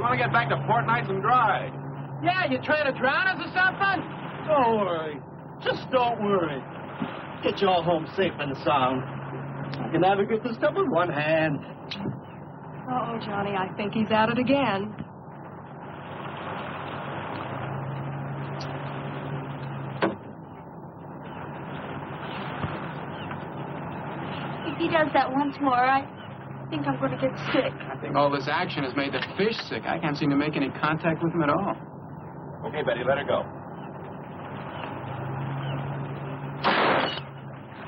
You want to get back to port nice and dry. Yeah, you trying to drown us or something? Don't worry. Just don't worry. Get you all home safe and sound. I can navigate this stuff with one hand. Uh-oh, Johnny, I think he's at it again. If he does that once more, I think I'm going to get sick. I think all this action has made the fish sick. I can't seem to make any contact with them at all. Okay, Betty, let her go.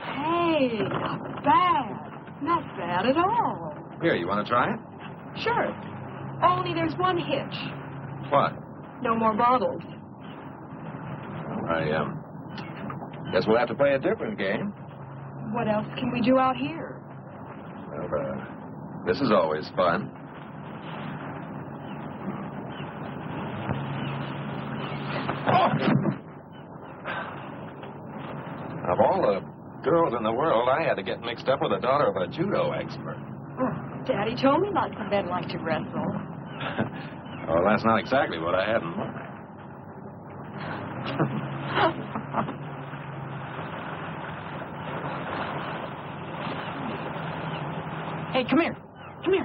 Hey, not bad. Not bad at all. Here, you want to try it? Sure. Only there's one hitch. What? No more bottles. I guess we'll have to play a different game. What else can we do out here? Well, this is always fun. Oh! Of all the girls in the world, I had to get mixed up with the daughter of a judo expert. Oh, Daddy told me lots of men like to wrestle. Well, that's not exactly what I had in mind. Hey, come here. Come here.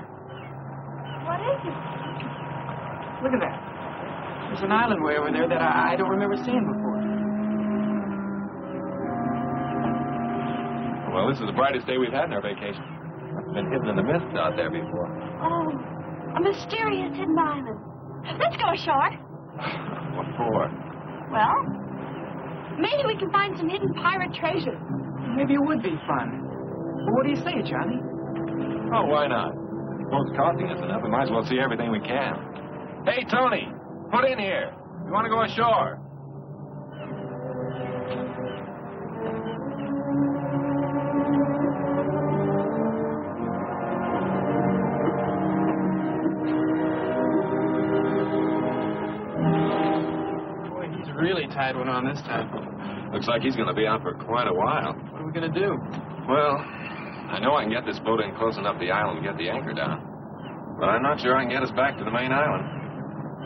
What is it? Look at that. There's an island way over there that I don't remember seeing before. Well, this is the brightest day we've had in our vacation. It's been hidden in the mist out there before. Oh, a mysterious hidden island. Let's go ashore. What for? Well, maybe we can find some hidden pirate treasure. Maybe it would be fun. Well, what do you say, Johnny? Oh, why not? The boat's costing us enough. We might as well see everything we can. Hey, Tony, put in here. We want to go ashore. Boy, he's really tied one on this time. Looks like he's going to be out for quite a while. What are we going to do? Well, I know I can get this boat in close enough to the island and get the anchor down. But I'm not sure I can get us back to the main island.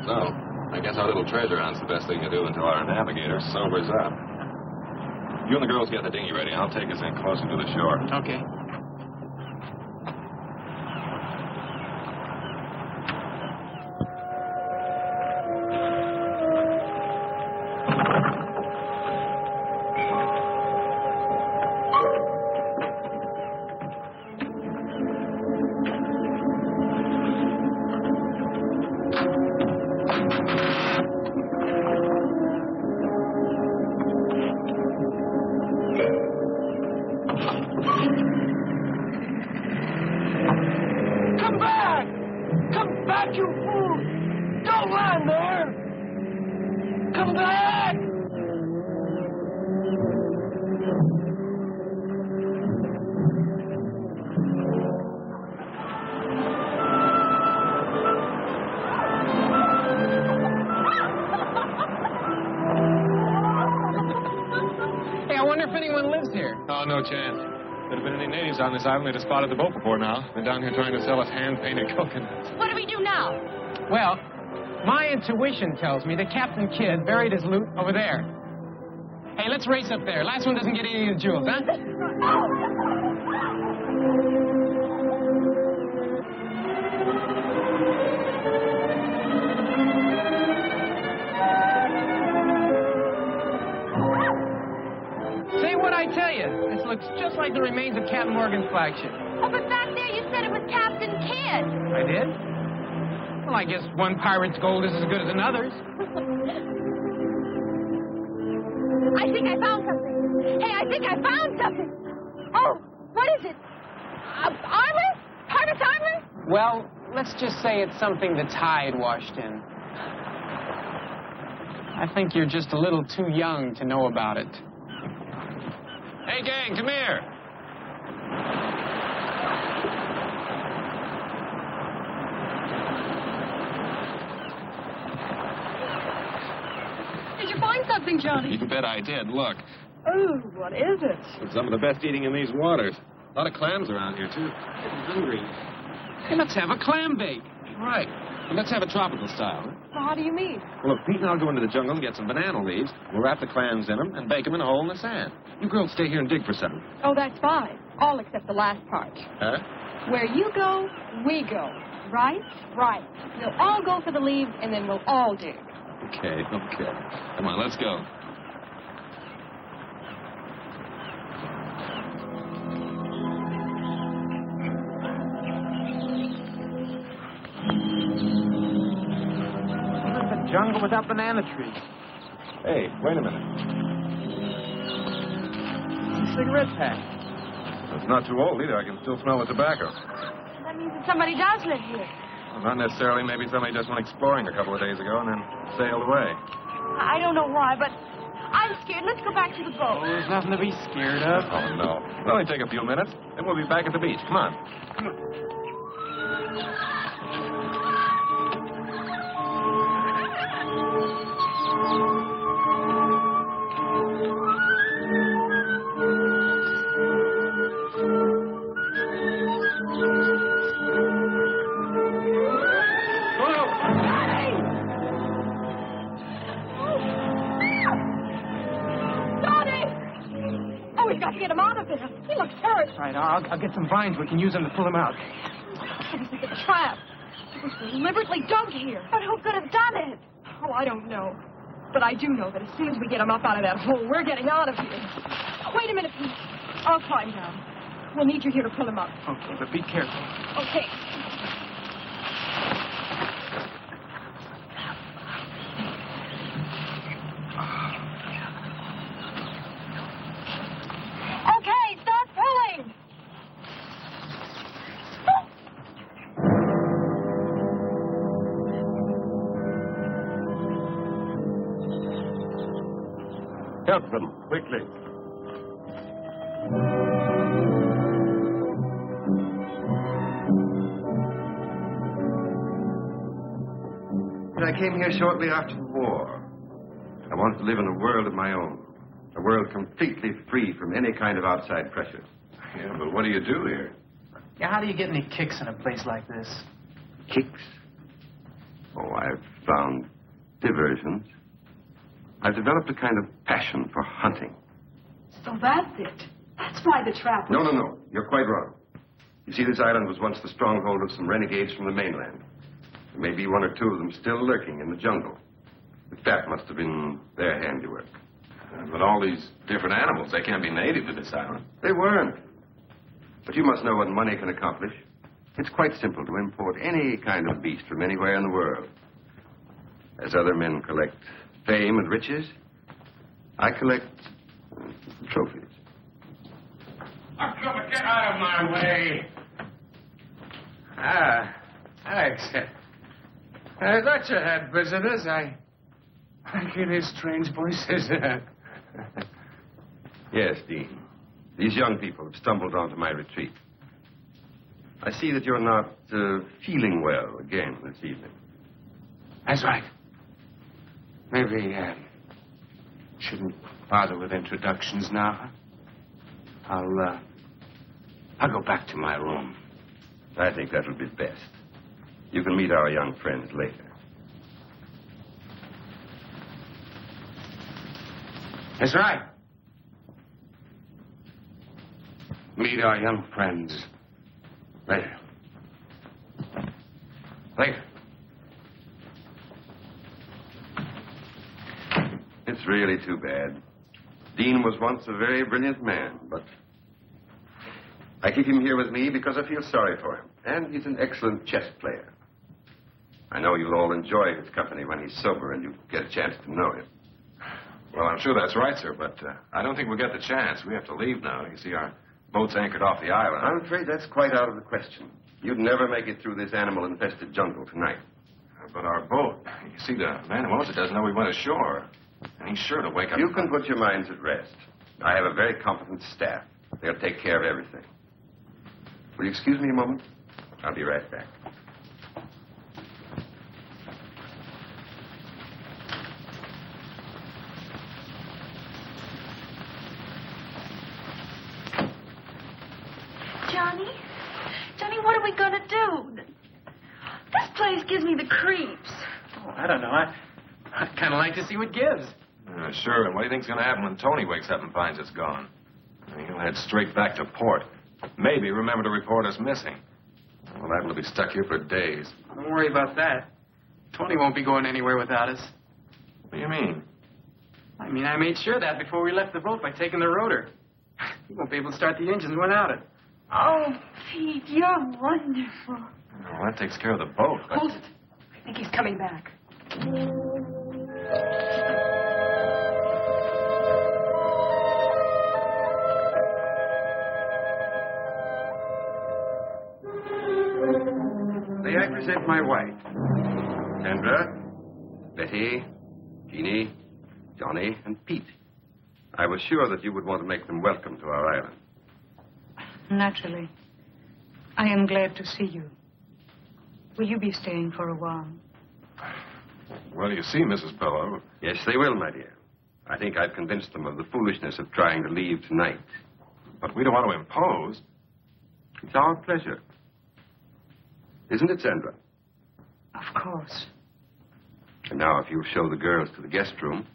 So, I guess our little treasure hunt's the best thing to do until our navigator sobers up. You and the girls get the dinghy ready. I'll take us in closer to the shore. Okay. No chance. If there had been any natives on this island, they'd have spotted the boat before now. Been down here trying to sell us hand-painted coconuts. What do we do now? Well, my intuition tells me that Captain Kidd buried his loot over there. Hey, let's race up there. Last one doesn't get any of the jewels, huh? I tell you, this looks just like the remains of Captain Morgan's flagship. Oh, but back there you said it was Captain Kidd. I did? Well, I guess one pirate's gold is as good as another's. I think I found something. Hey, I think I found something. Oh, what is it? Armor? Pirate's armor? Well, let's just say it's something the tide washed in. I think you're just a little too young to know about it. Hey, gang, come here. Did you find something, Johnny? You bet I did. Look. Oh, what is it? It's some of the best eating in these waters. A lot of clams around here, too. I'm hungry. Hey, let's have a clam bake. Right. Let's have a tropical style. Well, how do you mean? Well, if Pete and I'll go into the jungle and get some banana leaves, we'll wrap the clams in them and bake them in a hole in the sand. You girls stay here and dig for some. Oh, that's fine. All except the last part. Huh? Where you go, we go. Right? Right. We'll all go for the leaves, and then we'll all dig. Okay. Come on, let's go. Jungle without banana trees. Hey, wait a minute. Cigarette pack. It's not too old either. I can still smell the tobacco. That means that somebody does live here. Well, not necessarily. Maybe somebody just went exploring a couple of days ago and then sailed away. I don't know why, but I'm scared. Let's go back to the boat. Oh, there's nothing to be scared of. Oh, no. It'll only take a few minutes, then we'll be back at the beach. Come on. Get him out of there. He looks hurt. Right, I'll get some vines. We can use them to pull him out. It was like a trap. It was deliberately dug here. But who could have done it? Oh, I don't know. But I do know that as soon as we get him up out of that hole, we're getting out of here. Wait a minute, Pete. I'll climb down. We'll need you here to pull him up. Okay, but be careful. Okay. Okay, start pulling. Help them, quickly. I came here shortly after the war. I wanted to live in a world of my own. A world completely free from any kind of outside pressure. Yeah, but what do you do here? Yeah, how do you get any kicks in a place like this? Kicks? Oh, I've found diversions. I've developed a kind of passion for hunting. So that's it. That's why the trap was... No. You're quite wrong. You see, this island was once the stronghold of some renegades from the mainland. There may be one or two of them still lurking in the jungle. But that must have been their handiwork. But all these different animals, they can't be native to this island. They weren't. But you must know what money can accomplish. It's quite simple to import any kind of beast from anywhere in the world. As other men collect fame and riches, I collect trophies. Oh, come on, get out of my way. Ah, Alex. I thought you had visitors. I can hear strange voices. Yes, Dean. These young people have stumbled onto my retreat. I see that you're not feeling well again this evening. That's right. Maybe shouldn't bother with introductions now. I'll go back to my room. I think that would be best. You can meet our young friends later. That's right. Meet our young friends later. Later. It's really too bad. Dean was once a very brilliant man, but I keep him here with me because I feel sorry for him. And he's an excellent chess player. I know you'll all enjoy his company when he's sober and you get a chance to know him. Well, I'm sure that's right, sir, but I don't think we'll get the chance. We have to leave now. You see, our boat's anchored off the island. I'm afraid that's quite out of the question. You'd never make it through this animal-infested jungle tonight. But our boat, you see, the man who owns it doesn't know we went ashore. And he's sure to wake up. You can put your minds at rest. I have a very competent staff. They'll take care of everything. Will you excuse me a moment? I'll be right back. Johnny, what are we going to do? This place gives me the creeps. Oh, I don't know. I'd kind of like to see what gives. Sure, and what do you think's going to happen when Tony wakes up and finds it's gone? He'll head straight back to port. Maybe remember to report us missing. Well, that'll be stuck here for days. Don't worry about that. Tony won't be going anywhere without us. What do you mean? I mean, I made sure that before we left the boat by taking the rotor. He won't be able to start the engines without it. Oh, Pete, you're wonderful. Well, that takes care of the boat. But... Hold it. I think he's coming back. May I present my wife? Sandra, Betty, Jeannie, Johnny, and Pete. I was sure that you would want to make them welcome to our island. Naturally. I am glad to see you. Will you be staying for a while? Well, you see, Mrs. Bellow. Yes, they will, my dear. I think I've convinced them of the foolishness of trying to leave tonight. But we don't want to impose. It's our pleasure. Isn't it, Sandra? Of course. And now, if you'll show the girls to the guest room.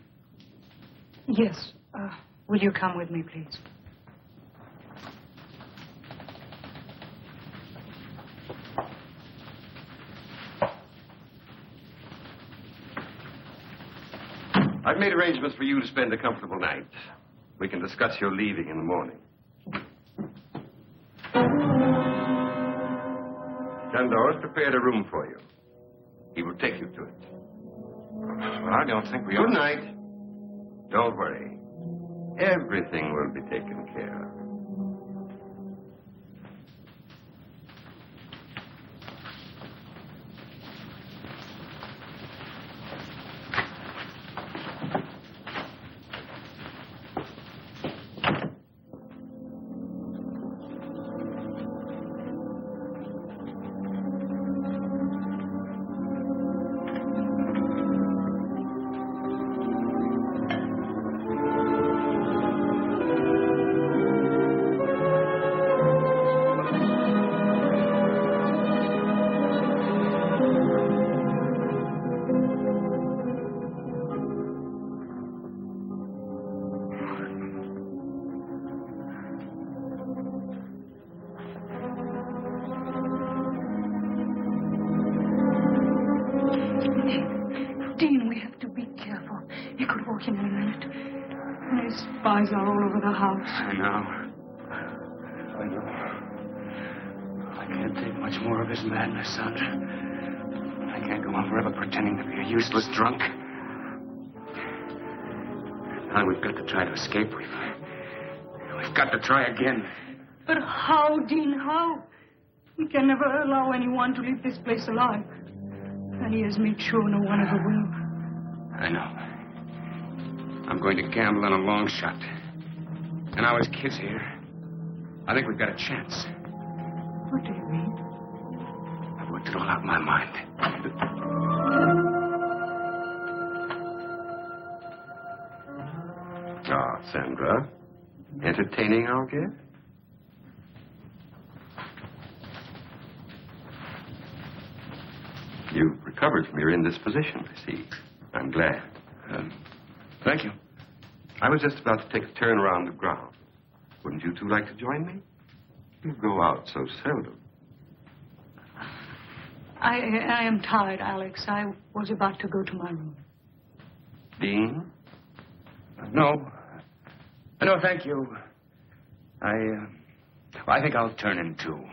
Yes. Will you come with me, please? I've made arrangements for you to spend a comfortable night. We can discuss your leaving in the morning. Sandor's prepared a room for you. He will take you to it. Well, I don't think we Good night. Don't worry. Everything will be taken care of. Spies are all over the house. I know. I can't take much more of his madness, Sandra. I can't go on forever pretending to be a useless drunk. Now we've got to try to escape. We've got to try again. But how, Dean, how? We can never allow anyone to leave this place alive. And he has made sure no one ever will. I know. I'm going to gamble on a long shot. And now his kid's here. I think we've got a chance. What do you mean? I've worked it all out in my mind. Ah, Sandra. Entertaining our guest? You've recovered from your indisposition, I see. I'm glad. Thank you. I was just about to take a turn around the grounds. Wouldn't you two like to join me? You go out so seldom. I am tired, Alex. I was about to go to my room. Dean? No. No, thank you. I think I'll turn in too.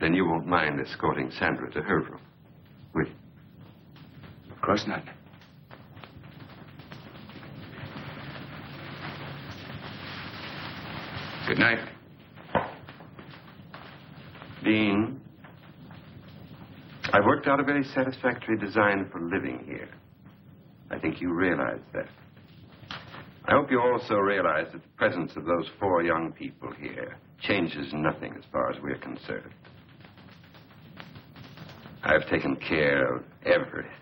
Then you won't mind escorting Sandra to her room, will you? Of course not. Good night. Dean, I've worked out a very satisfactory design for living here. I think you realize that. I hope you also realize that the presence of those 4 young people here changes nothing as far as we're concerned. I've taken care of everything.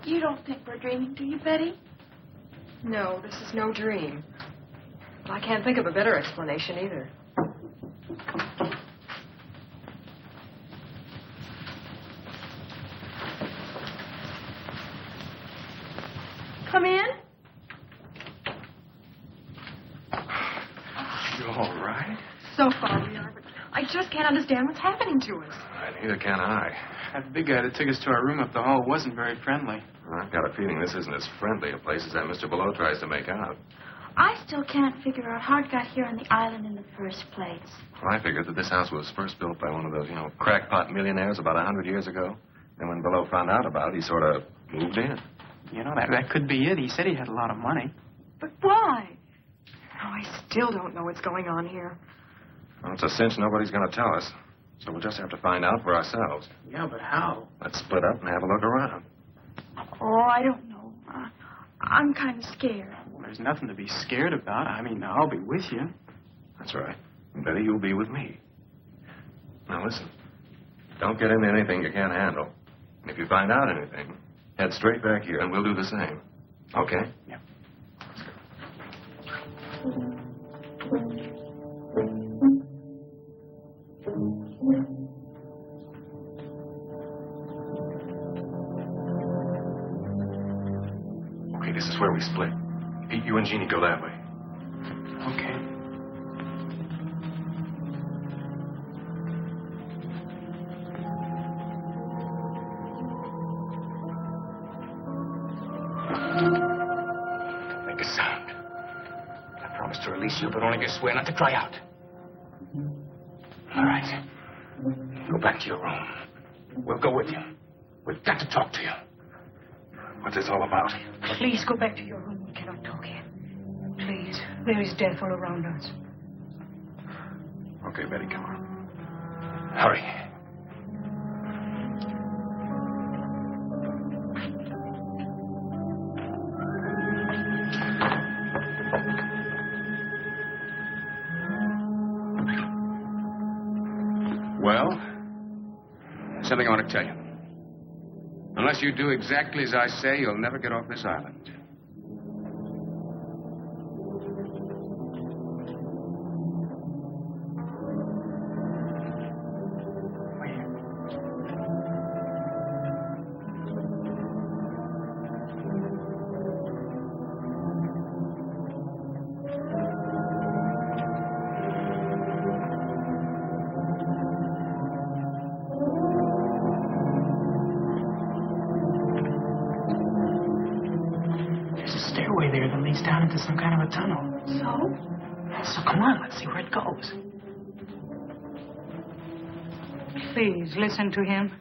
You don't think we're dreaming, do you, Betty? No, this is no dream. But I can't think of a better explanation either. Come in. You all right? So far we are, but I just can't understand what's happening to us. Neither can I. That big guy that took us to our room up the hall wasn't very friendly. I've got a feeling this isn't as friendly a place as that Mr. Below tries to make out. I still can't figure out how it got here on the island in the first place. Well, I figured that this house was first built by one of those, crackpot millionaires about 100 years ago. And when Below found out about it, he sort of moved in. You know, that could be it. He said he had a lot of money. But why? Oh, I still don't know what's going on here. Well, it's a cinch nobody's going to tell us. So we'll just have to find out for ourselves. Yeah, but how? Let's split up and have a look around. Oh, I don't know. I'm kind of scared. Well, there's nothing to be scared about. I mean, I'll be with you. That's right. And Betty, you'll be with me. Now, listen. Don't get into anything you can't handle. And if you find out anything, head straight back here, and we'll do the same. Okay? Yeah. Okay, this is where we split. Pete, you and Jeannie go that way. Okay. Don't make a sound. I promise to release you, but only if you swear not to cry out. All right. Go back to your room. We'll go with you. We've got to talk to you. What's this all about? Please go back to your room. We cannot talk here. Please. There is death all around us. Okay, Betty, come on. Hurry. Well, there's something I want to tell you. Unless you do exactly as I say, you'll never get off this island. Stairway there that leads down into some kind of a tunnel. So come on, let's see where it goes. Please, listen to him.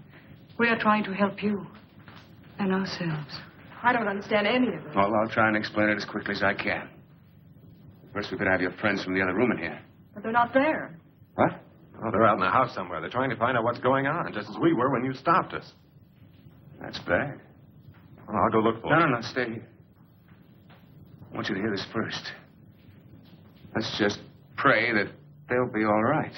We are trying to help you and ourselves. I don't understand any of it. Well, I'll try and explain it as quickly as I can. First, we could have your friends from the other room in here. But they're not there. What? Oh, they're out in the house somewhere. They're trying to find out what's going on, just as we were when you stopped us. That's bad. Well, I'll go look for them. No, stay here. I want you to hear this first. Let's just pray that they'll be all right.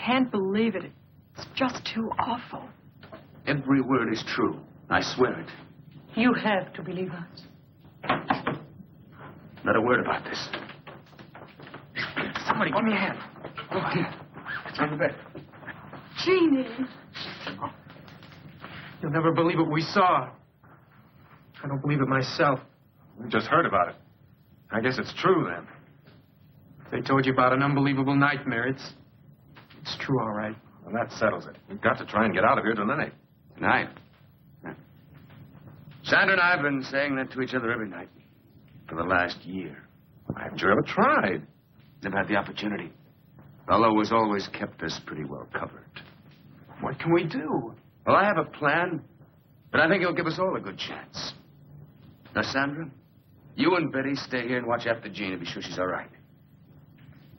Can't believe it. It's just too awful. Every word is true. I swear it. You have to believe us. Not a word about this. Somebody give me a hand. Go on. It's on the bed. Jeannie. You'll never believe what we saw. I don't believe it myself. We just heard about it. I guess it's true, then. They told you about an unbelievable nightmare. It's true, all right. Well, that settles it. We've got to try and get out of here tonight. Tonight? Yeah. Sandra and I have been saying that to each other every night for the last year. Haven't you ever tried? Never had the opportunity. Bello has always kept us pretty well covered. What can we do? Well, I have a plan, but I think it'll give us all a good chance. Now, Sandra, you and Betty stay here and watch after Jean to be sure she's all right.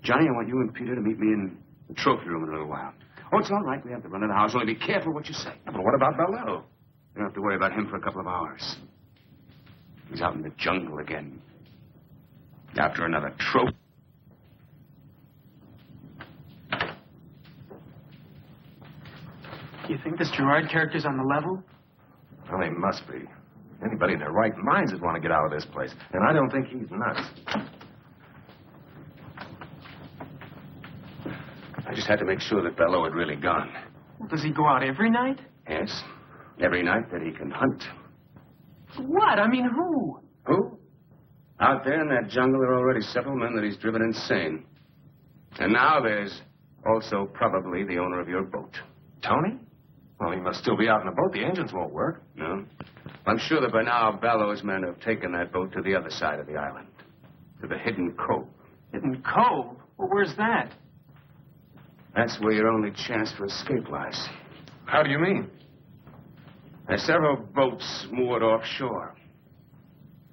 Johnny, I want you and Peter to meet me in the trophy room in a little while. Oh, it's all right. We have to run in the house. Only be careful what you say. Yeah, but what about Bello? You don't have to worry about him for a couple of hours. He's out in the jungle again. After another trophy. Do you think this Gerard character's on the level? Well, he must be. Anybody in their right minds would want to get out of this place. And I don't think he's nuts. I just had to make sure that Bello had really gone. Well, does he go out every night? Yes. Every night that he can hunt. What? I mean, who? Who? Out there in that jungle, there are already several men that he's driven insane. And now there's also probably the owner of your boat. Tony? Well, he must still be out in the boat. The engines won't work. No? I'm sure that by now Bello's men have taken that boat to the other side of the island. To the Hidden Cove. Hidden Cove? Well, where's that? That's where your only chance for escape lies. How do you mean? There's several boats moored offshore.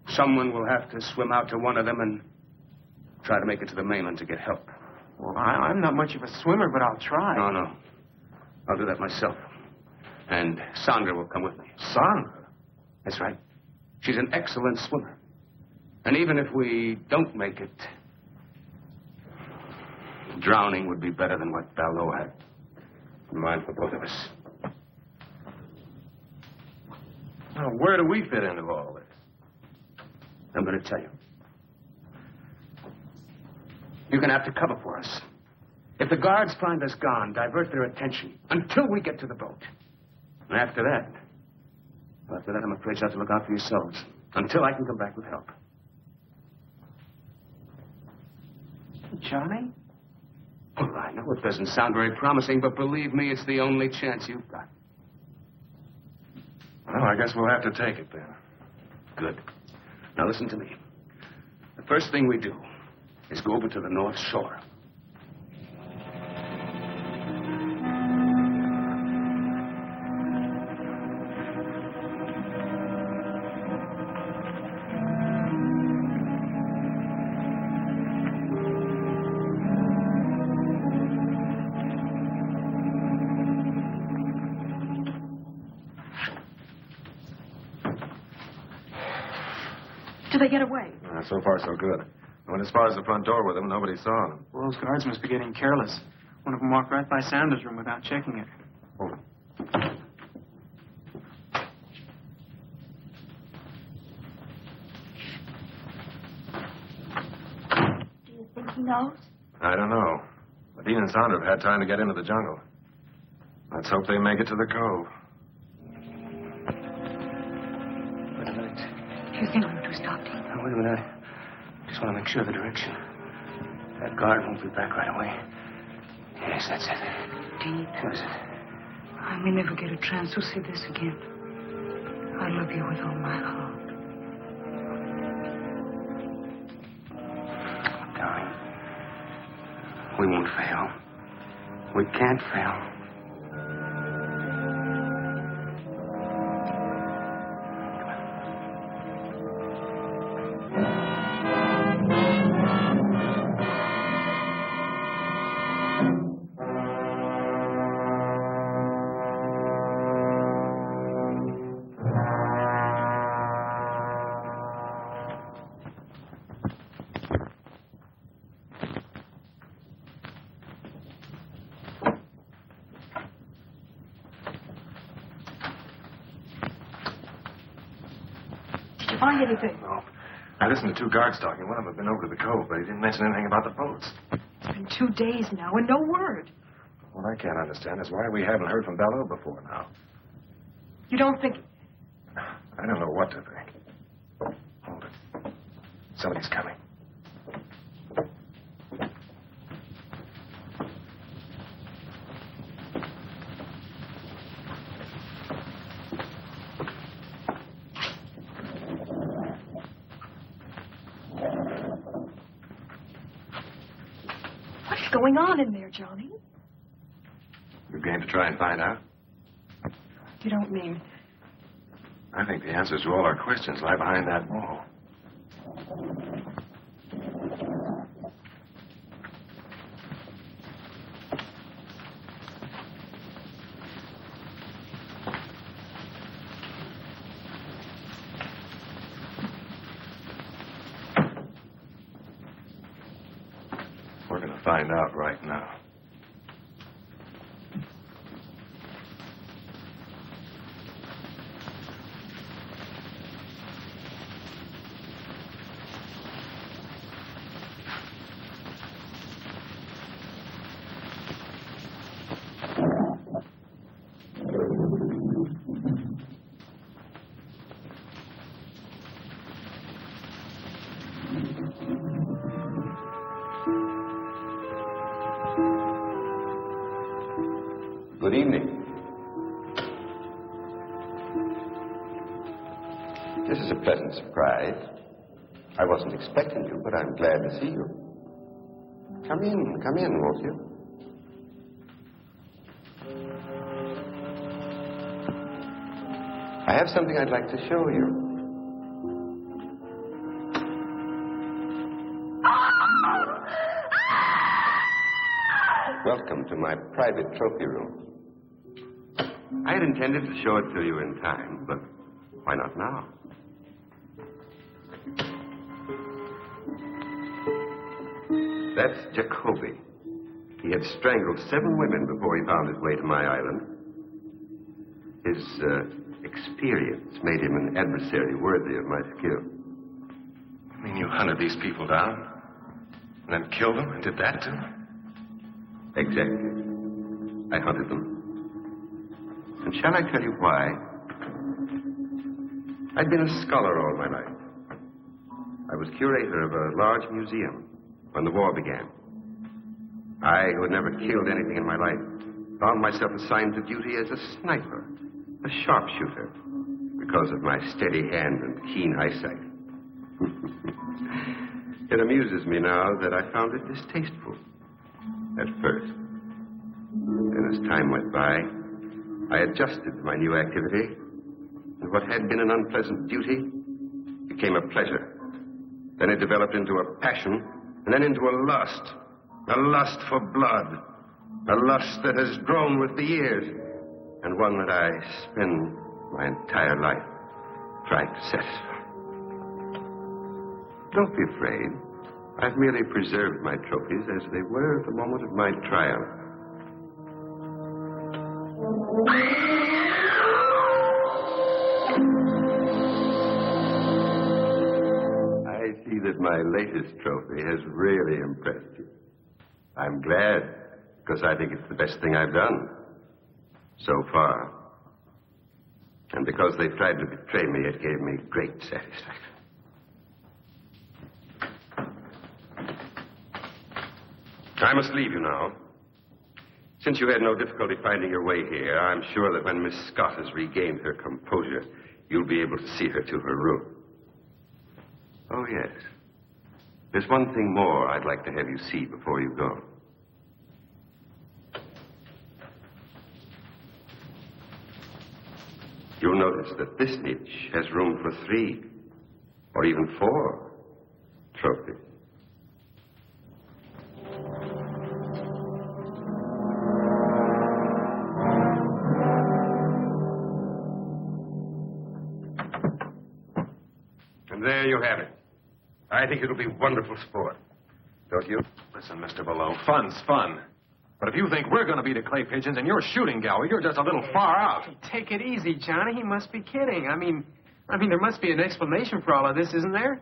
Someone will have to swim out to one of them and try to make it to the mainland to get help. Well, I'm not much of a swimmer, but I'll try. No. I'll do that myself. And Sandra will come with me. Sandra? That's right. She's an excellent swimmer. And even if we don't make it, drowning would be better than what Bello had in mind for both of us. Well, where do we fit into all this? I'm going to tell you. You're going to have to cover for us. If the guards find us gone, divert their attention until we get to the boat. And after that, I'm afraid you'll have to look out for yourselves until I can come back with help. Johnny? Well, I know it doesn't sound very promising, but believe me, it's the only chance you've got. Well, I guess we'll have to take it then. Good. Now listen to me. The first thing we do is go over to the North Shore. Did they get away? So far, so good. I went as far as the front door with them. Nobody saw them. Well, those guards must be getting careless. One of them walked right by Sanders' room without checking it. Hold on. Do you think he knows? I don't know. But Dean and Sandra have had time to get into the jungle. Let's hope they make it to the cove. Wait a minute. Do you think we have to stop, Dean? Now, wait a minute. I just want to make sure of the direction. That guard won't be back right away. Yes, that's it. Dean. What is it? I may never get a chance to say this again. I love you with all my heart. Darling, we won't fail. We can't fail. Find anything? No. I listened to two guards talking. One of them had been over to the cove, but he didn't mention anything about the boats. It's been 2 days now and no word. What I can't understand is why we haven't heard from Bello before now. You don't think... I don't know what to think. Hold it. Somebody's coming. What's going on in there, Johnny? You're game to try and find out? You don't mean... I think the answers to all our questions lie behind that wall. We're going to find out right now. Good evening. This is a pleasant surprise. I wasn't expecting you, but I'm glad to see you. Come in, won't you? I have something I'd like to show you. Welcome to my private trophy room. I had intended to show it to you in time, but why not now? That's Jacoby. He had strangled 7 women before he found his way to my island. His experience made him an adversary worthy of my skill. You mean you hunted these people down? And then killed them and did that to them? Exactly. I hunted them. And shall I tell you why? I'd been a scholar all my life. I was curator of a large museum when the war began. I, who had never killed anything in my life, found myself assigned to duty as a sniper, a sharpshooter, because of my steady hand and keen eyesight. It amuses me now that I found it distasteful at first. And as time went by, I adjusted to my new activity, and what had been an unpleasant duty became a pleasure. Then it developed into a passion, and then into a lust for blood, a lust that has grown with the years, and one that I spend my entire life trying to satisfy. Don't be afraid. I've merely preserved my trophies as they were at the moment of my triumph. I see that my latest trophy has really impressed you. I'm glad, because I think it's the best thing I've done so far. And because they tried to betray me, it gave me great satisfaction. I must leave you now. Since you had no difficulty finding your way here, I'm sure that when Miss Scott has regained her composure, you'll be able to see her to her room. Oh, yes. There's one thing more I'd like to have you see before you go. You'll notice that this niche has room for 3 or even 4 trophies. And there you have it. I think it'll be wonderful sport. Don't you? Listen, Mr. Below, fun's fun. But if you think we're going to be the clay pigeons in your shooting gallery, you're just a little far out. Take it easy, Johnny. He must be kidding. I mean, there must be an explanation for all of this, isn't there?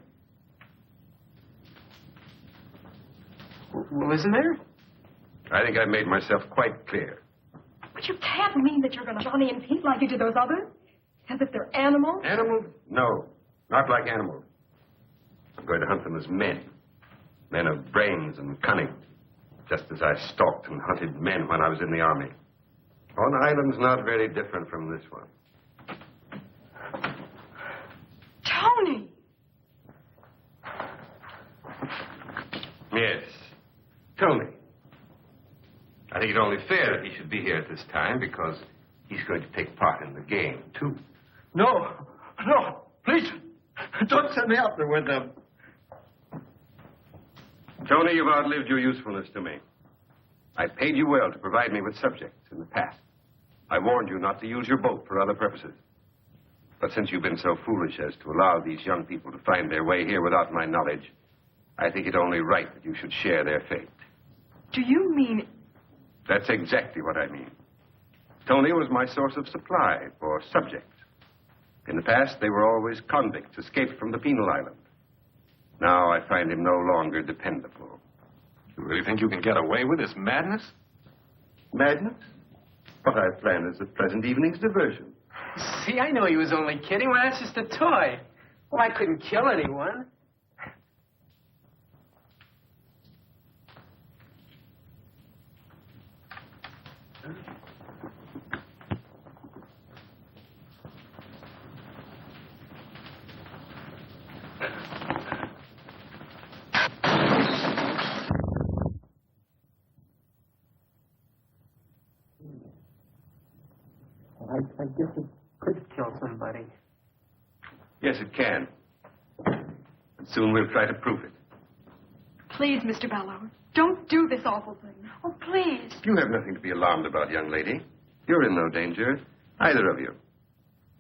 Well, isn't there? I think I've made myself quite clear. But you can't mean that you're going to Johnny and Pete like you did those others? As if they're animals? Animals? No, not like animals. I'm going to hunt them as men. Men of brains and cunning. Just as I stalked and hunted men when I was in the army. On islands not very different from this one. Tony! Yes. Tony. I think it's only fair that he should be here at this time because he's going to take part in the game, too. No, please, don't send me out there with them. Tony, you've outlived your usefulness to me. I paid you well to provide me with subjects in the past. I warned you not to use your boat for other purposes. But since you've been so foolish as to allow these young people to find their way here without my knowledge, I think it only right that you should share their fate. Do you mean... That's exactly what I mean. Tony was my source of supply for subjects. In the past, they were always convicts escaped from the penal island. Now I find him no longer dependable. You really think you can get away with this madness? Madness? What I've planned is the present evening's diversion. See, I know he was only kidding. Well, that's just a toy. Well, I couldn't kill anyone. I guess it could kill somebody. Yes, it can. And soon we'll try to prove it. Please, Mr. Bellow, don't do this awful thing. Oh, please. You have nothing to be alarmed about, young lady. You're in no danger, either of you.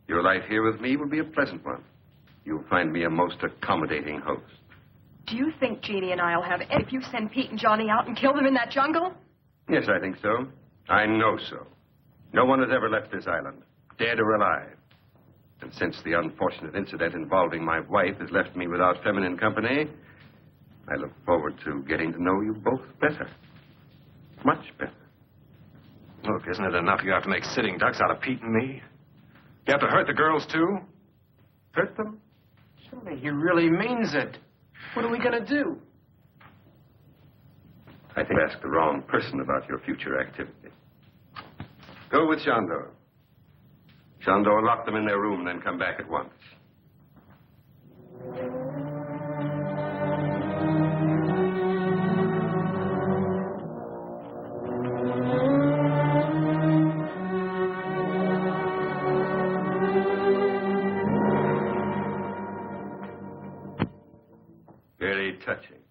Your life here with me will be a pleasant one. You'll find me a most accommodating host. Do you think Jeannie and I'll have if you send Pete and Johnny out and kill them in that jungle? Yes, I think so. I know so. No one has ever left this island, dead or alive. And since the unfortunate incident involving my wife has left me without feminine company, I look forward to getting to know you both better. Much better. Look, isn't it enough you have to make sitting ducks out of Pete and me? You have to hurt the girls, too? Hurt them? Johnny, he really means it. What are we going to do? I think you asked the wrong person about your future activity. Go with Shandor. Shandor, lock them in their room and then come back at once. Very touching.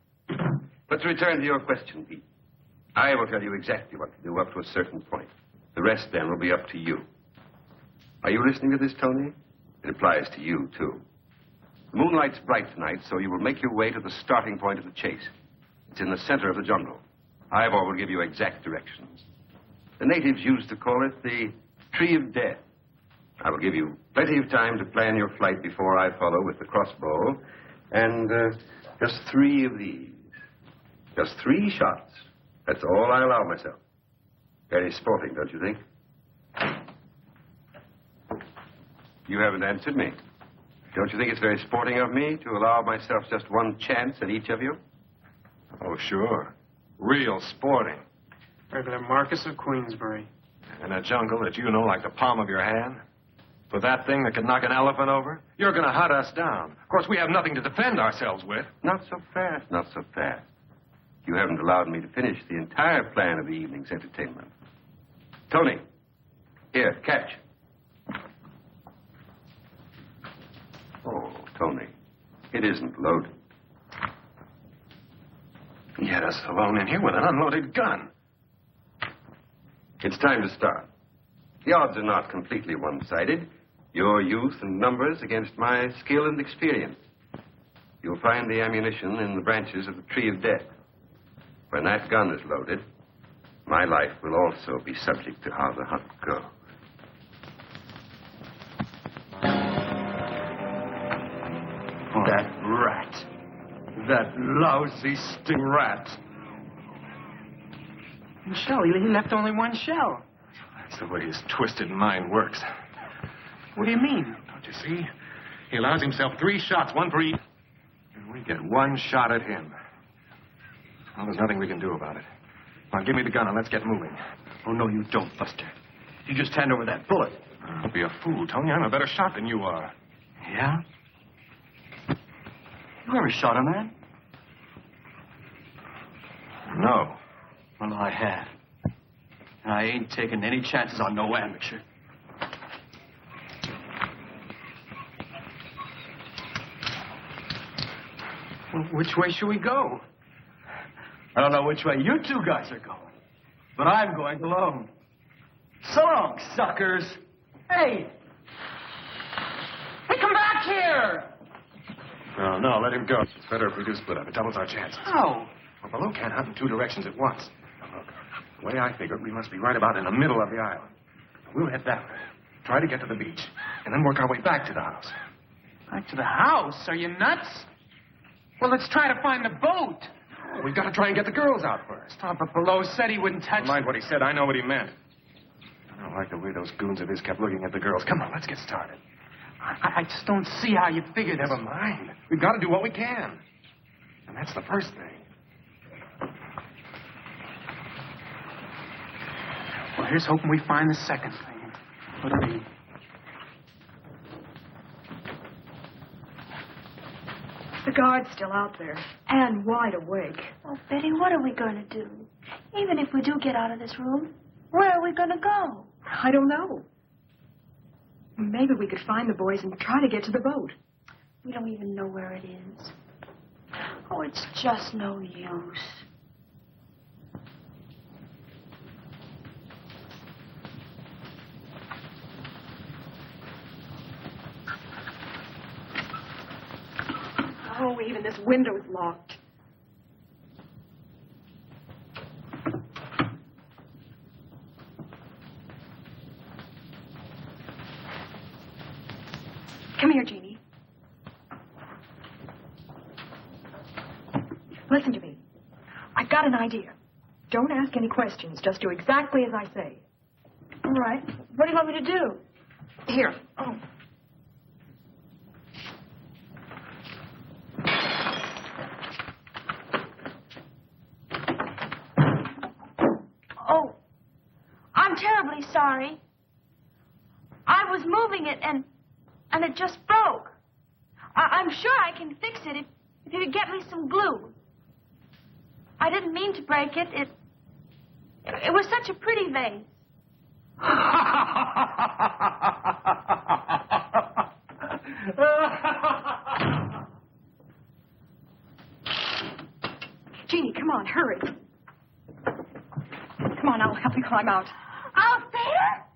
Let's return to your question, Pete. I will tell you exactly what to do up to a certain point. The rest, then, will be up to you. Are you listening to this, Tony? It applies to you, too. The moonlight's bright tonight, so you will make your way to the starting point of the chase. It's in the center of the jungle. Ivor will give you exact directions. The natives used to call it the Tree of Death. I will give you plenty of time to plan your flight before I follow with the crossbow. And just 3 of these. Just 3 shots. That's all I allow myself. Very sporting, don't you think? You haven't answered me. Don't you think it's very sporting of me to allow myself just one chance at each of you? Oh, sure. Real sporting. Regular Marcus of Queensbury. In a jungle that you know like the palm of your hand? For that thing that can knock an elephant over? You're going to hunt us down. Of course, we have nothing to defend ourselves with. Not so fast, not so fast. You haven't allowed me to finish the entire plan of the evening's entertainment. Tony, here, catch. Oh, Tony, it isn't loaded. He had us alone in here with an unloaded gun. It's time to start. The odds are not completely one-sided. Your youth and numbers against my skill and experience. You'll find the ammunition in the branches of the tree of death. When that gun is loaded, my life will also be subject to how the hunt goes. That rat. That lousy sting rat. Shell, he left only one shell. That's the way his twisted mind works. What do you mean? Don't you see? He allows himself 3 shots, one for each. And we get 1 shot at him. Well, there's nothing we can do about it. Now, give me the gun and let's get moving. Oh, no, you don't, Buster. You just hand over that bullet. Don't be a fool, Tony. I'm a better shot than you are. Yeah? You ever shot a man? No. Well, I have. And I ain't taking any chances on no amateur. Well, which way should we go? I don't know which way you two guys are going, but I'm going alone. So long, suckers. Hey! Hey, come back here! No, let him go. It's better if we do split up. It doubles our chances. How? Well, below can't hunt in 2 directions at once. Now, look, the way I figure it, we must be right about in the middle of the island. We'll head that way, try to get to the beach, and then work our way back to the house. Back to the house? Are you nuts? Well, let's try to find the boat. We've got to try and get the girls out first. Oh, but Below said he wouldn't touch... Never mind what he said. I know what he meant. I don't like the way those goons of his kept looking at the girls. Come on, let's get started. I just don't see how you figured this. Never mind. We've got to do what we can. And that's the first thing. Well, here's hoping we find the second thing. What'll be? The guard's still out there, and wide awake. Oh, Betty, what are we going to do? Even if we do get out of this room, where are we going to go? I don't know. Maybe we could find the boys and try to get to the boat. We don't even know where it is. Oh, it's just no use. Oh, even this window's locked. Come here, Jeannie. Listen to me. I've got an idea. Don't ask any questions. Just do exactly as I say. All right. What do you want me to do? Here. Oh. Oh, I'm terribly sorry. I was moving it and it just broke. I'm sure I can fix it if you could get me some glue. I didn't mean to break it. It was such a pretty vase. Jeannie, come on, hurry. Come on, I'll help you climb out. Out there?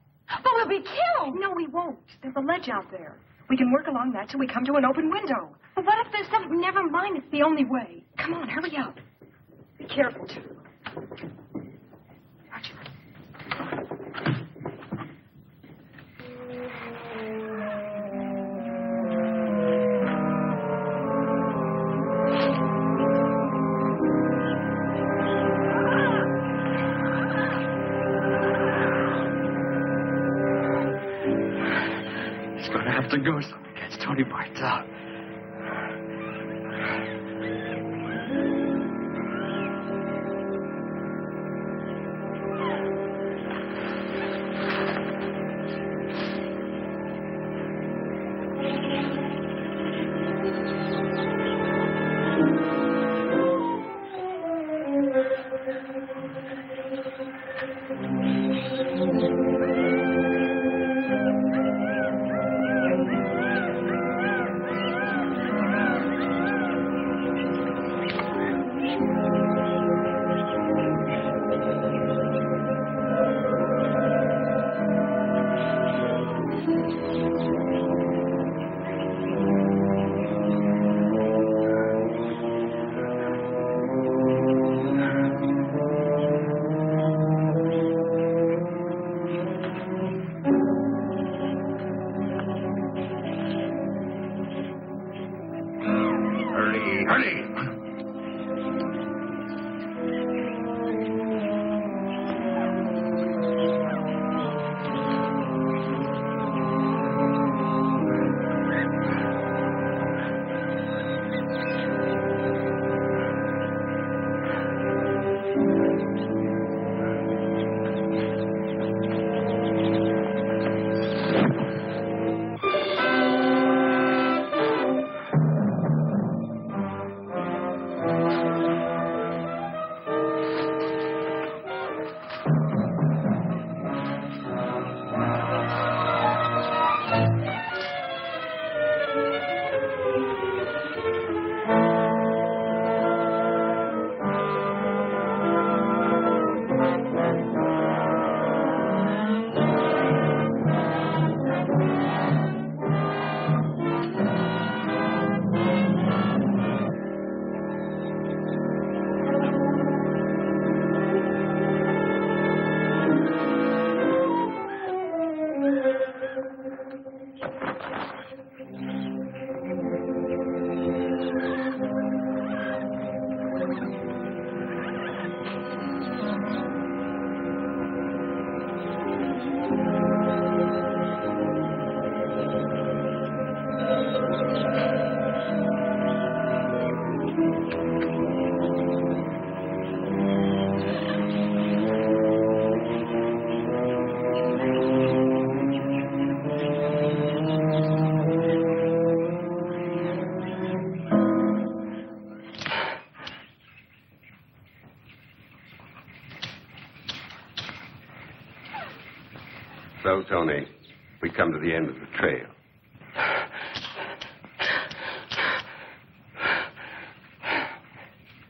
But we'll be killed. No, we won't. There's a ledge out there. We can work along that till we come to an open window. But what if there's something? Never mind, it's the only way. Come on, hurry up. Be careful, too. Roger. have to go so we catch Tony Bartel. So, Tony, we come to the end of the trail.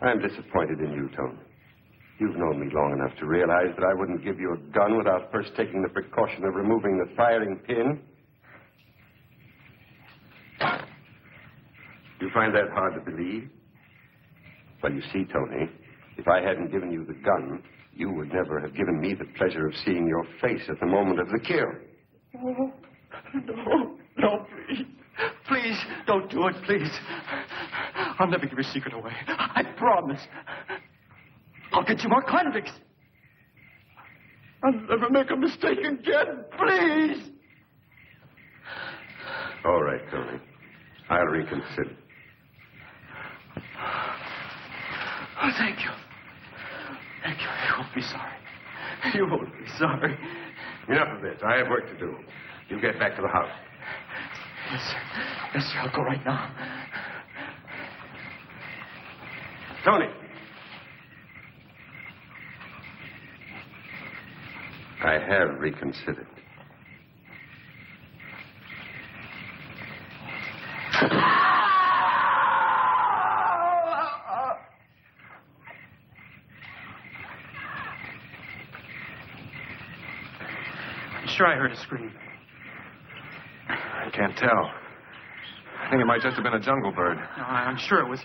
I'm disappointed in you, Tony. You've known me long enough to realize that I wouldn't give you a gun without first taking the precaution of removing the firing pin. You find that hard to believe? Well, you see, Tony, if I hadn't given you the gun, you would never have given me the pleasure of seeing your face at the moment of the kill. Oh, no, please. Please, don't do it, please. I'll never give your secret away. I promise. I'll get you more convicts. I'll never make a mistake again, please. All right, Tony. I'll reconsider. Oh, thank you. Thank you. You won't be sorry. You won't be sorry. Enough of this. I have work to do. You get back to the house. Yes, sir. Yes, sir. I'll go right now. Tony. I have reconsidered. I'm sure I heard a scream. I can't tell. I think it might just have been a jungle bird. No, I'm sure it was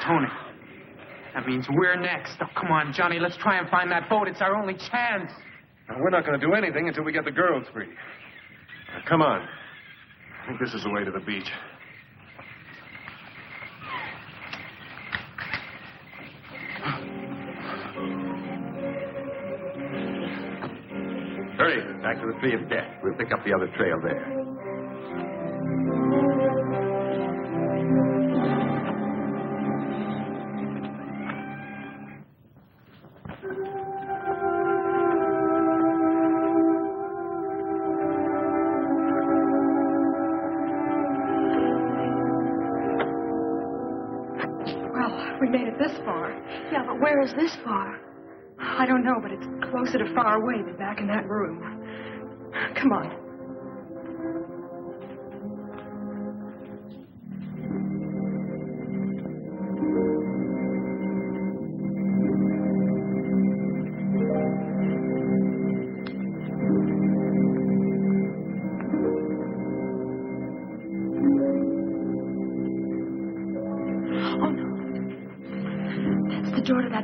Tony. That means we're next. Oh, come on, Johnny. Let's try and find that boat. It's our only chance. Now, we're not going to do anything until we get the girls free. Now, come on. I think this is the way to the beach. Hurry, back to the tree of death. We'll pick up the other trail there. We made it this far. Yeah, but where is this far? I don't know, but it's closer to far away than back in that room. Come on.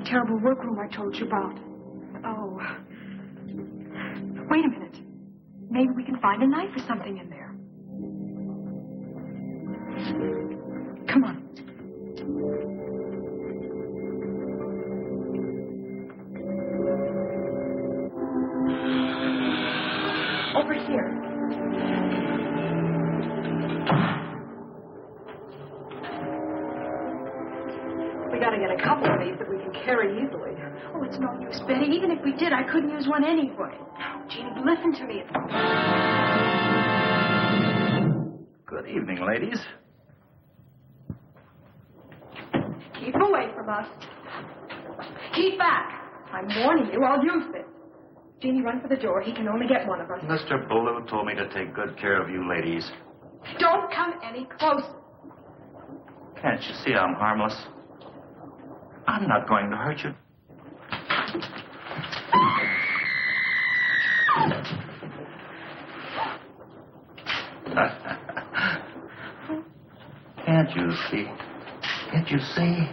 Terrible workroom I told you about. Oh. Wait a minute. Maybe we can find a knife or something in there. Come on. Over here. We gotta get a couple of these that we can carry easily. Oh, it's no use, Betty. Even if we did, I couldn't use one anyway. Oh, Jeannie, listen to me. Good evening, ladies. Keep away from us. Keep back. I'm warning you, I'll use this. Jeannie, run for the door. He can only get one of us. Mr. Ballou told me to take good care of you ladies. Don't come any closer. Can't you see I'm harmless? I'm not going to hurt you. Can't you see? Can't you see?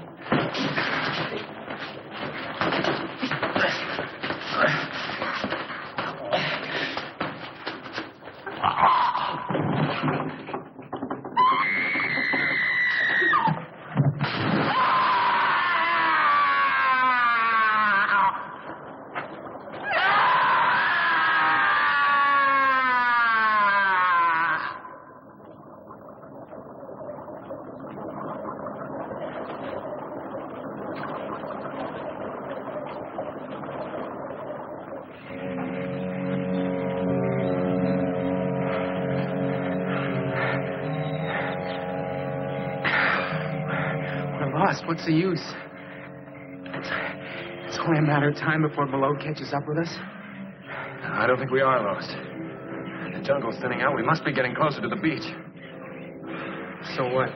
What's the use? It's only a matter of time before Below catches up with us. I don't think we are lost. The jungle's thinning out. We must be getting closer to the beach. So what?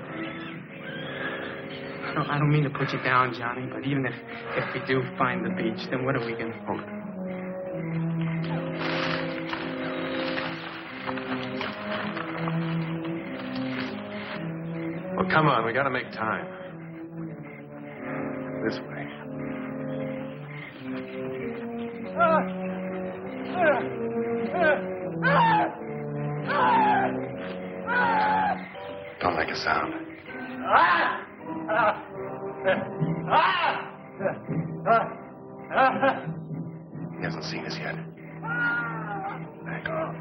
I don't mean to put you down, Johnny, but even if we do find the beach, then what are we going to... Hold it. Well, come on. We got to make time. This way. Don't make a sound. He hasn't seen us yet. Back off.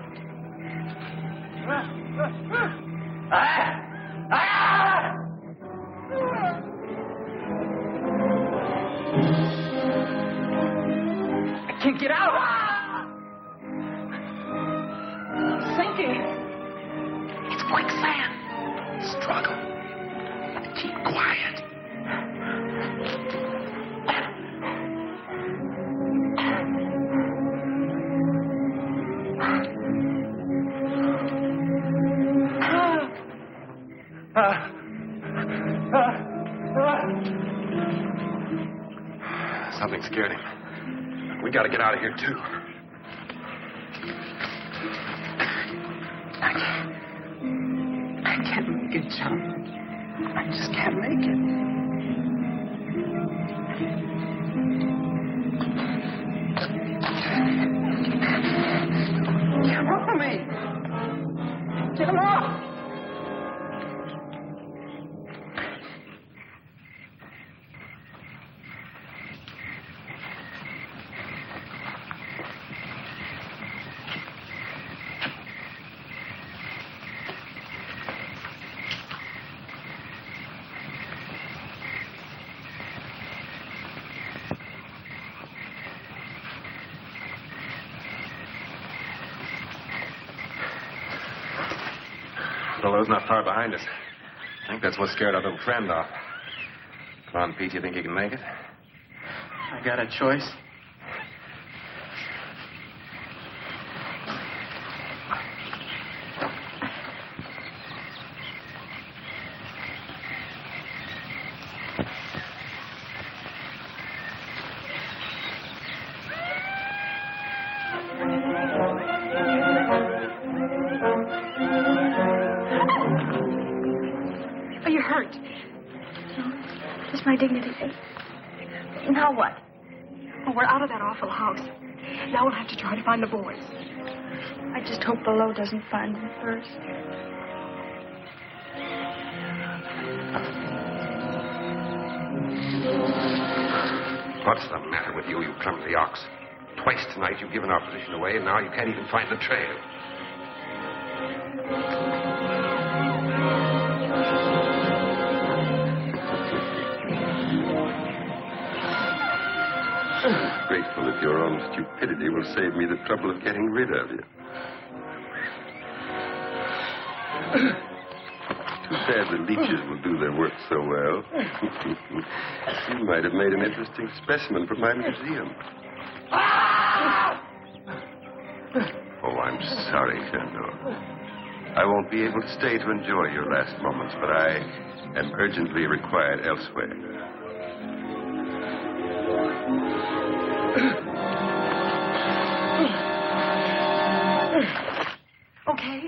I can't get out. Sinking. It's quicksand. Struggle. Keep quiet. Something scared him. We gotta get out of here, too. I can't make it, John. I just can't make it. Get off of me! Get him off! Below's not far behind us. I think that's what scared our little friend off. Come Come on, Pete. You think you can make it? I got a choice. Are you hurt? Just my dignity. Now what? Oh, we're out of that awful house. Now we'll have to try to find the boys. I just hope below doesn't find them first. What's the matter with you, you clumsy ox? Twice tonight you've given our position away, and now you can't even find the trail. Grateful that your own stupidity will save me the trouble of getting rid of you. Too bad the leeches will do their work so well. You might have made an interesting specimen for my museum. Oh, I'm sorry, Shandor. I won't be able to stay to enjoy your last moments, but I am urgently required elsewhere. Okay.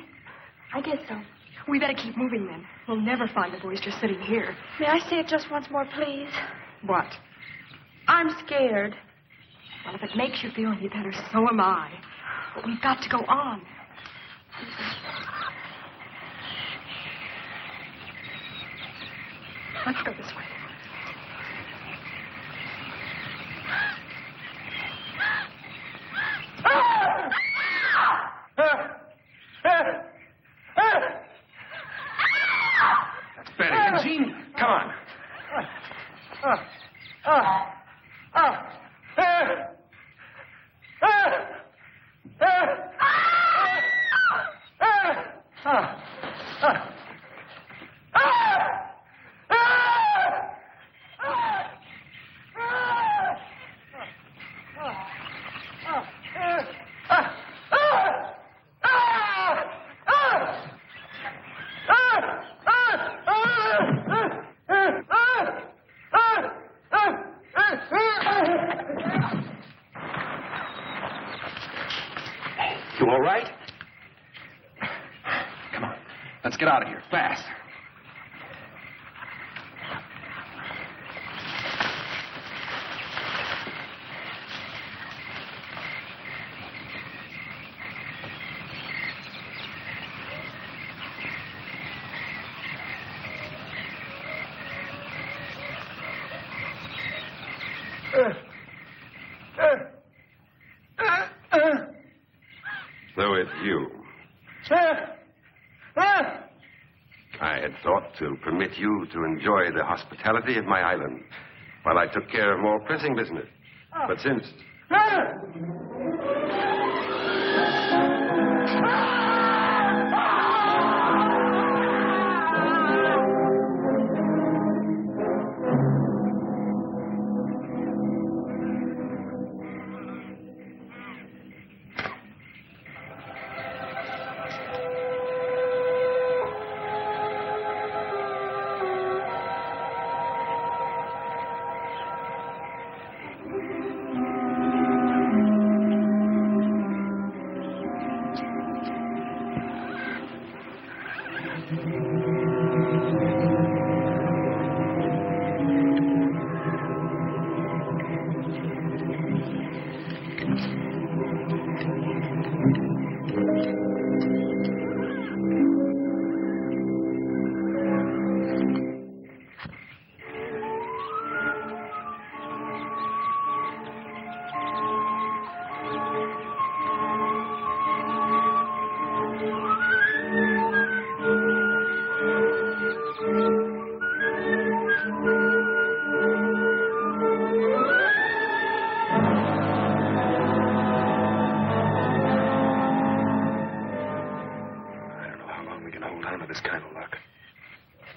I guess so. We better keep moving then. We'll never find the boys just sitting here. May I say it just once more, please? What? I'm scared. Well, if it makes you feel any better, so am I. But we've got to go on. Let's go this way. That's better. Eugene, come on. You all right? Come on. Let's get out of here. Fast. So it's you. I had thought to permit you to enjoy the hospitality of my island while I took care of more pressing business. But since...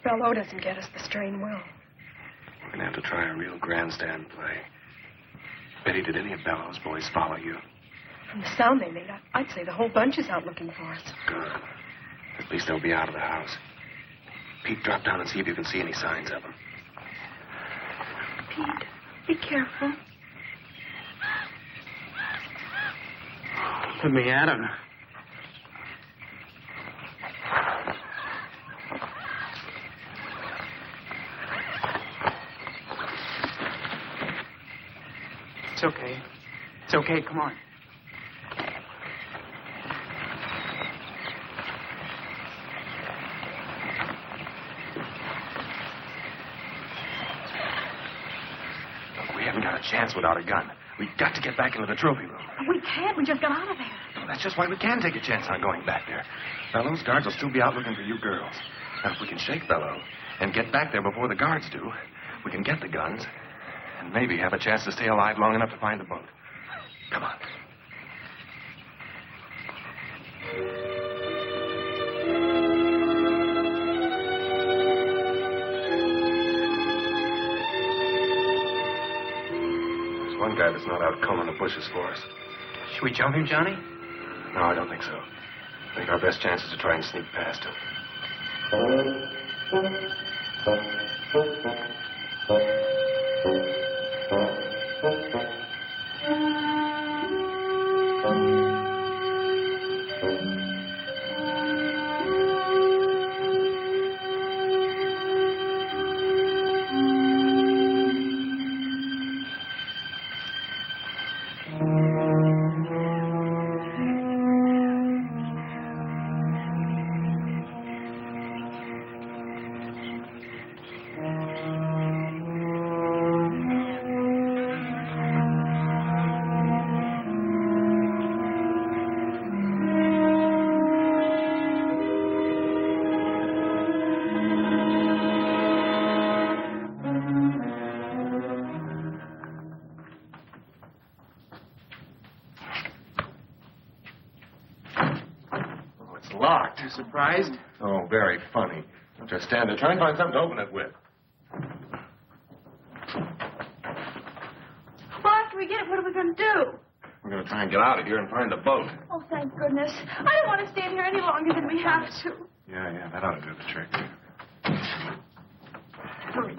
Bellow doesn't get us, the strain will. gonna have to try a real grandstand play. Betty, did any of Bellow's boys follow you? From the sound they made, I'd say the whole bunch is out looking for us. Good. At least they'll be out of the house. Pete, drop down and see if you can see any signs of them. Pete, be careful. Put me at him. It's okay. It's okay. Come on. Look, we haven't got a chance without a gun. We've got to get back into the trophy room. We can't. We just got out of there. That's just why we can take a chance on going back there. Bellow's guards will still be out looking for you girls. And if we can shake Bellow and get back there before the guards do, we can get the guns and maybe have a chance to stay alive long enough to find the boat. Come on. There's one guy that's not out combing the bushes for us. Should we jump him, Johnny? No, I don't think so. I think our best chance is to try and sneak past him. Locked. You surprised? Oh, very funny. Just stand there. Try and find something to open it with. Well, after we get it, what are we going to do? We're going to try and get out of here and find the boat. Oh, thank goodness. I don't want to stay here any longer than we have to. Yeah, that ought to do the trick. Hurry.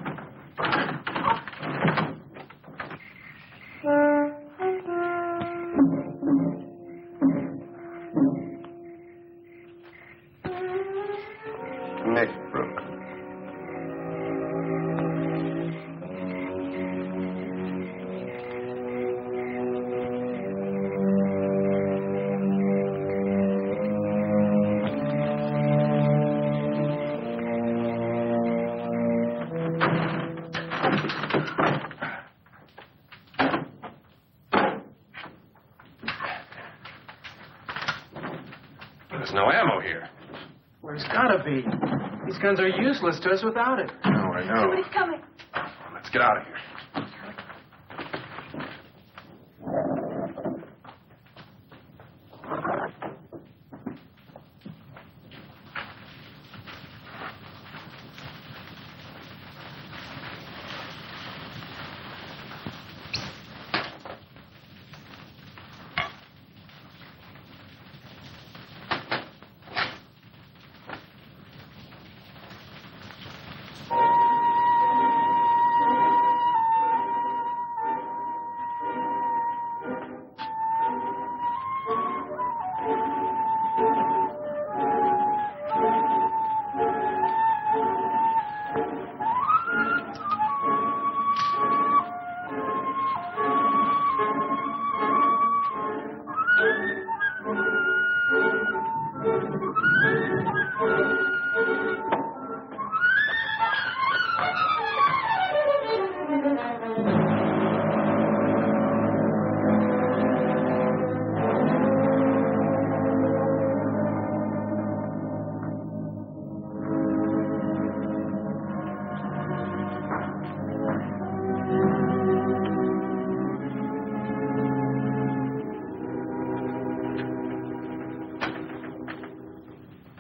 Neck broke. There's no ammo here. Well, there's gotta be. These guns are useless to us without it. No, I know. Somebody's coming. Let's get out of here.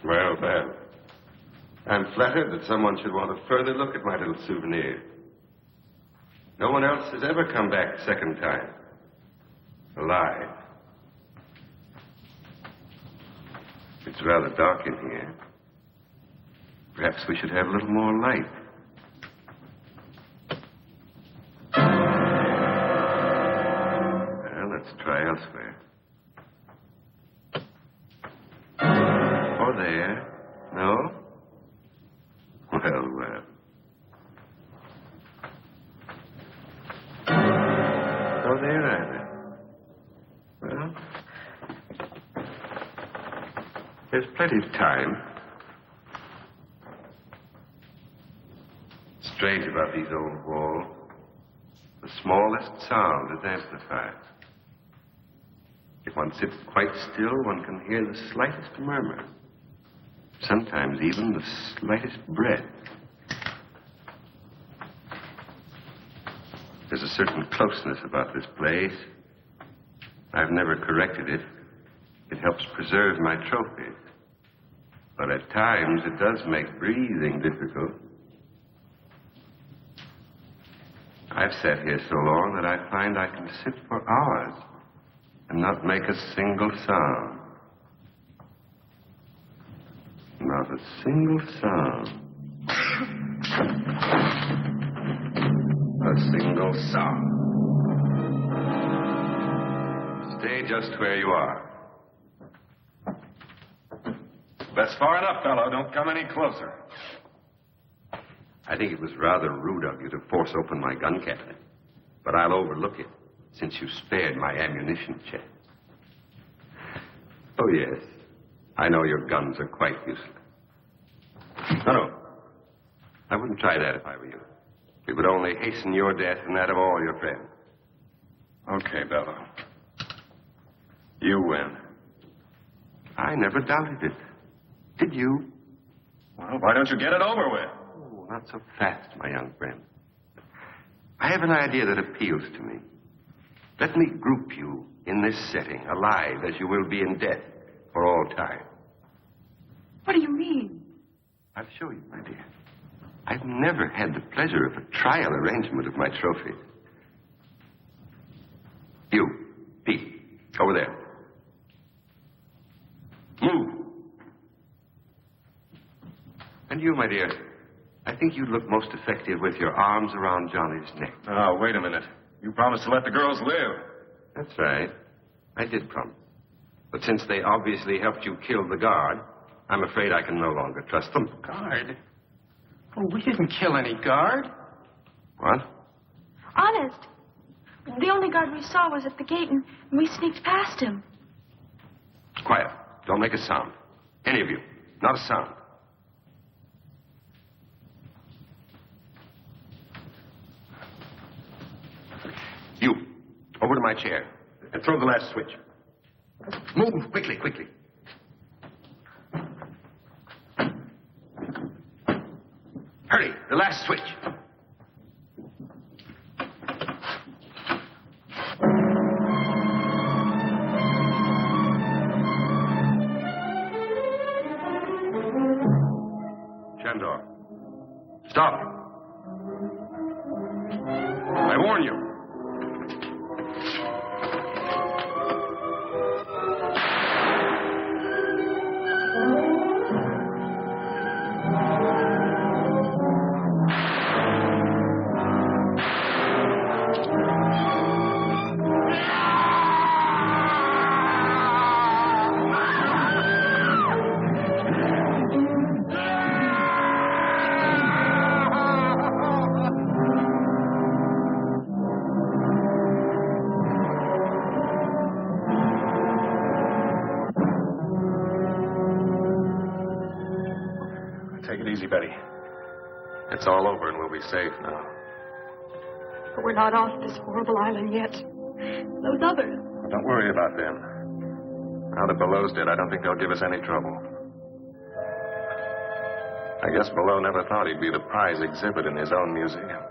Well, I'm flattered that someone should want a further look at my little souvenir. No one else has ever come back a second time. Alive. It's rather dark in here. Perhaps we should have a little more light. Well, let's try elsewhere. Or there. No? Well, well. Or there either. Well, there's plenty of time. Strange about these old walls. The smallest sound is amplified. If one sits quite still, one can hear the slightest murmur. Sometimes even the slightest breath. There's a certain closeness about this place. I've never corrected it. It helps preserve my trophies. But at times it does make breathing difficult. I've sat here so long that I find I can sit for hours and not make a single sound. Not a single sound. A single sound. Stay just where you are. That's far enough, fellow. Don't come any closer. I think it was rather rude of you to force open my gun cabinet. But I'll overlook it, since you spared my ammunition chest. Oh, yes. I know your guns are quite useless. No. I wouldn't try that if I were you. It would only hasten your death and that of all your friends. Okay, Bello. You win. I never doubted it. Did you? Well, why don't you get it over with? Oh, not so fast, my young friend. I have an idea that appeals to me. Let me group you in this setting, alive as you will be in death for all time. What do you mean? I'll show you, my dear. I've never had the pleasure of a trial arrangement of my trophies. You, Pete, over there. Move. And you, my dear, I think you'd look most effective with your arms around Johnny's neck. Oh, wait a minute. You promised to let the girls live. That's right. I did promise. But since they obviously helped you kill the guard, I'm afraid I can no longer trust them. Guard? Oh, we didn't kill any guard. What? Honest. The only guard we saw was at the gate, and we sneaked past him. Quiet. Don't make a sound. Any of you. Not a sound. You. Over to my chair. And throw the last switch. Move. Quickly, quickly. Hurry. The last switch. Chandor. Stop. I warn you. Take it easy, Betty. It's all over and we'll be safe now. But we're not off this horrible island yet. Those others. Don't worry about them. Now that Below's dead, I don't think they'll give us any trouble. I guess Below never thought he'd be the prize exhibit in his own museum.